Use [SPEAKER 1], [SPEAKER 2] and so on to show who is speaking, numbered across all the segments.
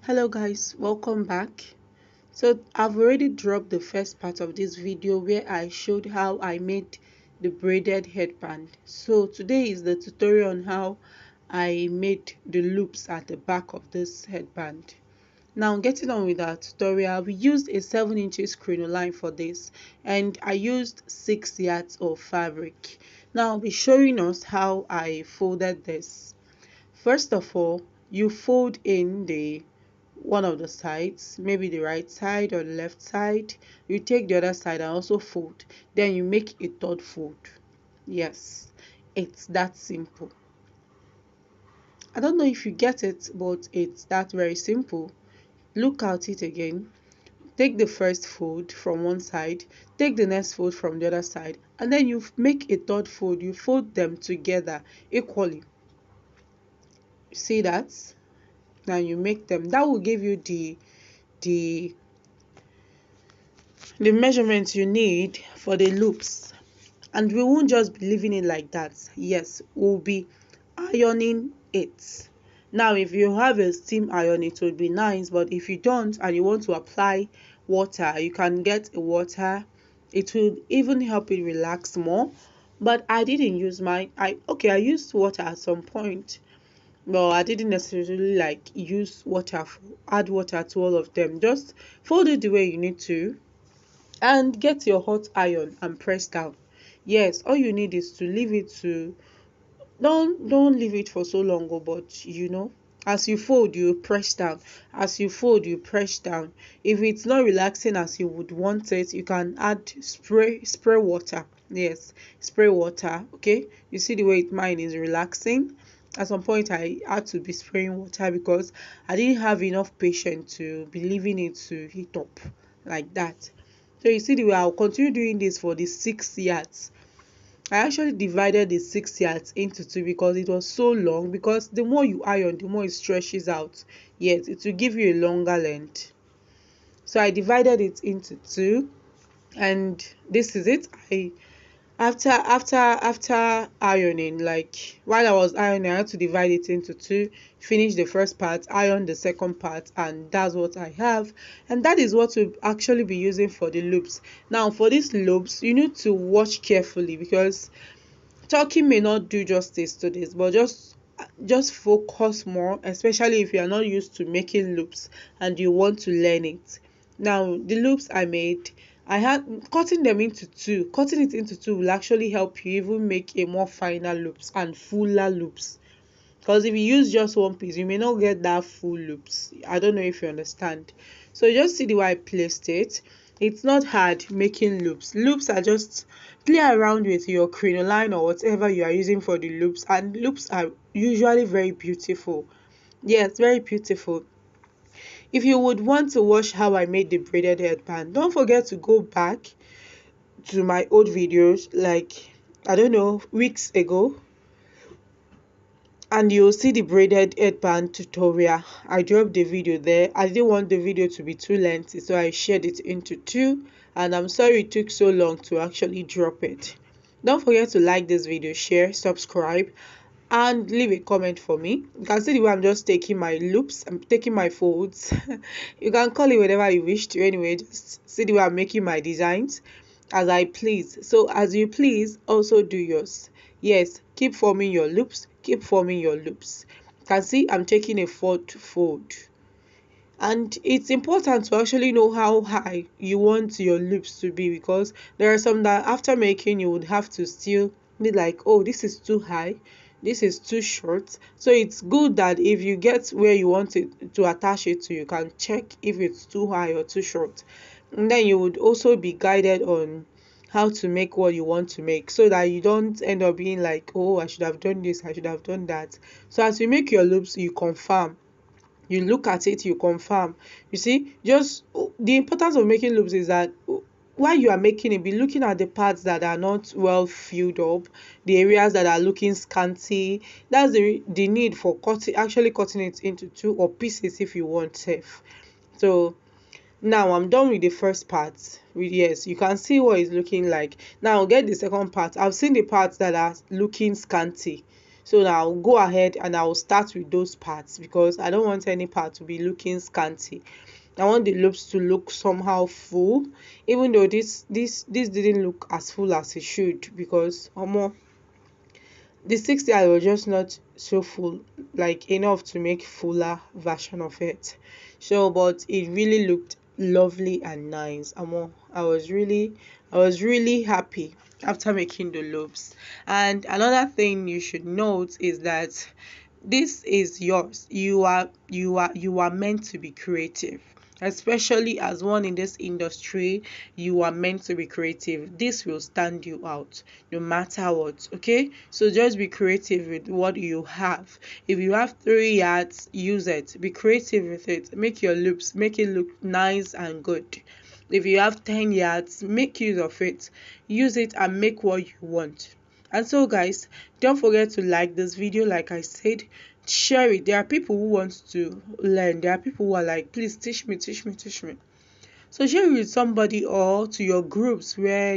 [SPEAKER 1] Hello guys, welcome back. So I've already dropped the first part of this video where I showed how I made the braided headband. So today is the tutorial on how I made the loops at the back of this headband. Now getting on with our tutorial, we used a 7 inches crinoline for this and I used 6 yards of fabric. Now I'll be showing us how I folded this. First of all, you fold in the one of the sides, maybe the right side or the left side. You take the other side and also fold. Then you make a third fold. Yes, it's that simple. I don't know if you get it, but it's that very simple. Look at it again. Take the first fold from one side, take the next fold from the other side, and then you make a third fold. You fold them together equally. See that? Now you make them. That will give you the measurements you need for the loops. And we won't just be leaving it like that. Yes, we'll be ironing it. Now if you have a steam iron, it would be nice, but if you don't and you want to apply water, you can get a water. It will even help it relax more, but I didn't use mine. I used water at some point, but I didn't necessarily like use water, add water to all of them. Just fold it the way you need to and get your hot iron and press down. Yes, all you need is to leave it to, don't leave it for so long, but as you fold you press down, as you fold you press down. If it's not relaxing as you would want it, you can add spray water. Yes, spray water. Okay, you see the way mine is relaxing. At some point I had to be spraying water because I didn't have enough patience to be leaving it to heat up like that. So you see the way I'll continue doing this for the 6 yards. I actually divided the 6 yards into two because it was so long, because the more you iron, the more it stretches out. Yes, it will give you a longer length. So I divided it into two, and this is it. After ironing, like while I was ironing, I had to divide it into two, finish the first part, iron the second part, and that's what I have. And that is what we'll actually be using for the loops. Now for these loops, you need to watch carefully because talking may not do justice to this, but just focus more, especially if you are not used to making loops and you want to learn it. Now the loops I made, I had cutting them into two. Cutting it into two will actually help you even make a more finer loops and fuller loops. Because if you use just one piece, you may not get that full loops. I don't know if you understand. So just see the way I placed it. It's not hard making loops. Loops are just play around with your crinoline or whatever you are using for the loops, and loops are usually very beautiful. Yes, very beautiful. If you would want to watch how I made the braided headband, don't forget to go back to my old videos, like I don't know, weeks ago, and you'll see the braided headband tutorial. I dropped the video there. I didn't want the video to be too lengthy, so I shared it into two, and I'm sorry it took so long to actually drop it. Don't forget to like this video, share, subscribe, and leave a comment for me. You can see the way I'm just taking my loops, I'm taking my folds. You can call it whatever you wish to. Anyway, just see the way I'm making my designs as I please. So as you please, also do yours. Yes, keep forming your loops, keep forming your loops. You can see I'm taking a fourth fold, and it's important to actually know how high you want your loops to be, because there are some that after making you would have to still be like, oh, this is too high, this is too short. So it's good that if you get where you want it to attach it to, you can check if it's too high or too short, and then you would also be guided on how to make what you want to make, so that you don't end up being like, oh, I should have done this, I should have done that. So as you make your loops, you confirm, you look at it, you confirm. You see, just the importance of making loops is that while you are making it, be looking at the parts that are not well filled up, the areas that are looking scanty. That's the need for actually cutting it into two or pieces if you want safe. So now I'm done with the first part. Yes, you can see what it's looking like. Now I'll get the second part. I've seen the parts that are looking scanty, So now I'll go ahead and I'll start with those parts because I don't want any part to be looking scanty. I want the loops to look somehow full, even though this didn't look as full as it should, because the 60 I was just not so full, like enough to make fuller version of it. So but it really looked lovely and nice. I was really happy after making the loops. And another thing you should note is that this is yours. You are meant to be creative, especially as one in this industry. You are meant to be creative. This will stand you out no matter what. Okay, so just be creative with what you have. If you have 3 yards, use it. Be creative with it. Make your loops, make it look nice and good. If you have 10 yards, make use of it. Use it and make what you want. And so guys, don't forget to like this video. Like I said, share it. There are people who want to learn. There are people who are like, please teach me, teach me, teach me. So share it with somebody or to your groups where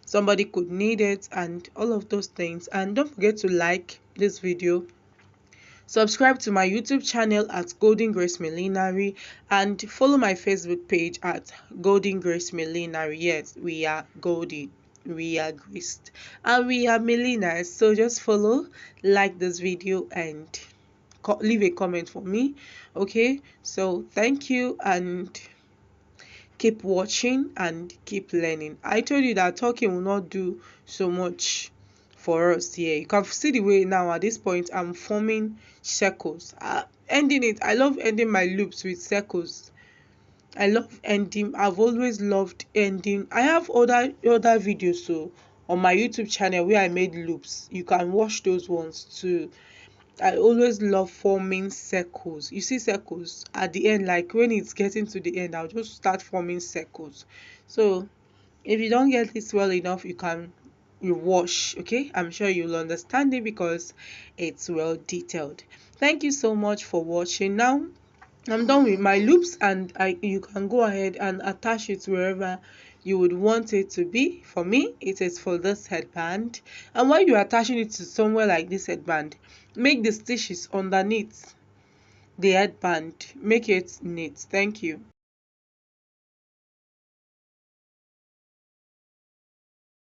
[SPEAKER 1] somebody could need it and all of those things. And don't forget to like this video. Subscribe to my YouTube channel at Golden Grace Millinery and follow my Facebook page at Golden Grace Millinery. Yes, we are golden, we are graced, and we are milliners. So just follow, like this video, and leave a comment for me. Okay, so thank you and keep watching and keep learning. I told you that talking will not do so much for us here. You can see the way now at this point I'm forming circles, ending it. I love ending my loops with circles. I love ending. I've always loved ending. I have other videos so on my YouTube channel where I made loops. You can watch those ones too. I always love forming circles. You see circles at the end, like when it's getting to the end, I'll just start forming circles. So if you don't get this well enough, you wash. Okay, I'm sure you'll understand it because it's well detailed. Thank you so much for watching. Now I'm done with my loops, and you can go ahead and attach it wherever you would want it to be. For me, it is for this headband, and while you're attaching it to somewhere like this headband, make the stitches underneath the headband, make it neat. Thank you.